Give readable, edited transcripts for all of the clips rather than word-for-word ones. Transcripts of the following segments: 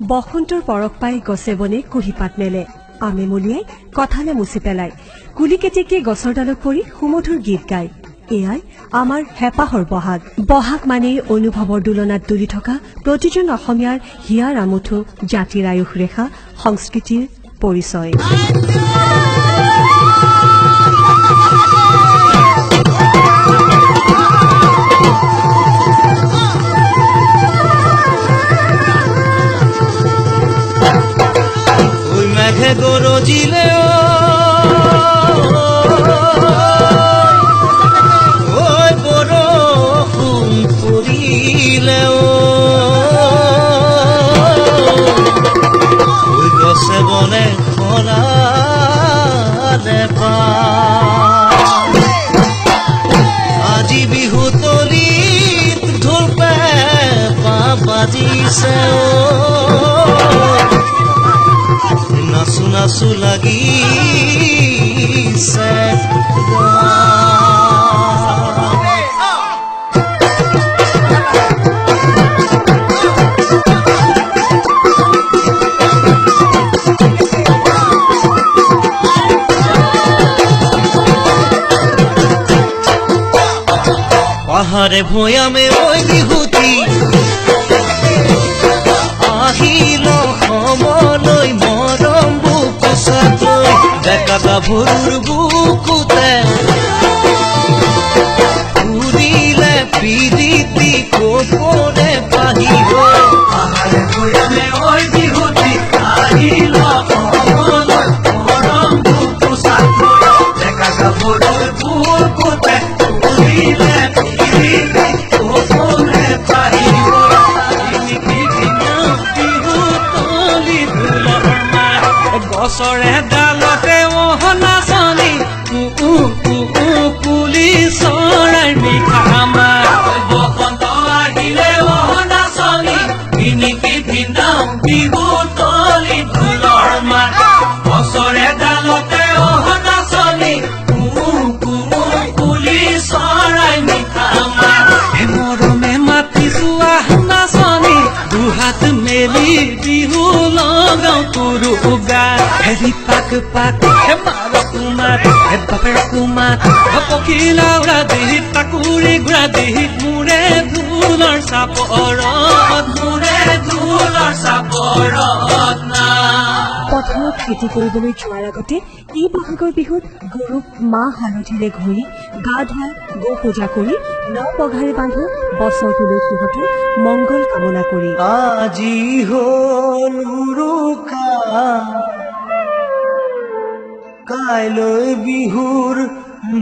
বসন্তৰ পৰশ পাই গছে বনে কুঁহিপাত মেলে আমে মলিয়াই কঁঠালে মুচি পেলায় কুলি কেতেকীয়ে গছৰ ডালত পৰি সুমধুৰ গীত গায় এয়াই আমাৰ হেঁপাহৰ বহাগ বহাগ মানেই অনুভৱৰ দোলনাত দুলি থকা প্ৰতিজন অসমীয়াৰ হিয়াৰ আমুঠো জাতিৰ আয়ুস ৰেখা সংস্কৃতিৰ পৰিচয় গৰজিলে ওই বৰষুণ পৰিলে ওই গছে বনে খলালে আজি বিহু তলিত ঢোল পেঁপা বাজিছে নাচু নাচু লাগিছে পাহাড়ে ভৈয়ামে ওই বিহুতি আহিল সমলৈ মৰম বুকু চাকৈ ডেকা গাভৰুৰ বুকুতে উৰিলে পিৰিতি কপৰে বাহিৰ পাহাড়ে ভৈয়ামে ওই বিহুতি আহিল সমলৈ মৰম বুকু চাকৈ ডেকা গাভৰুৰ বুকুতে উৰিলে পিৰিতি কপৰে বাহিৰ গছৰে ডালতে নাচনি কুলি চৰাই মিঠা আমাৰ বসন্ত আহিলে নাচনি বিনিকি ভিন্দাও বিহু তলি ঢোলৰ মাত গছৰে ডালতে নাচনি কুলি চৰাই মিঠা আমাৰ মৰমে মাতিছো নাচনি দুহাত মেলি বিহু লগাও তোৰো গাত হেৰি পাক পাক হে মাৰ কুমাৰ হে বাপেৰ কুমাৰ পখিলা উৰা দেহি তাকুৰি ঘূৰা দেহি মূৰে ঢোলৰ চাপৰত না পথাৰত খেতি কৰিবলৈ যোৱাৰ আগতে এই বহাগৰ বিহুত গৰুক মাহ হালধিৰে ঘঁহি গা ধুৱাই গো পূজা কৰি ন পঘাৰে বান্ধি বছৰটোলৈ সিহঁতৰ মংগল কামনা কৰি আজি হ'ল উৰুকা কাইলৈ বিহুৰ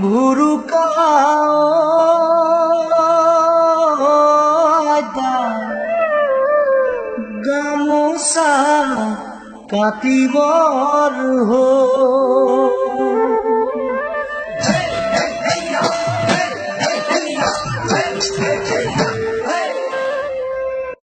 ভুৰুকা গামোচা কাটিবৰ হ'ল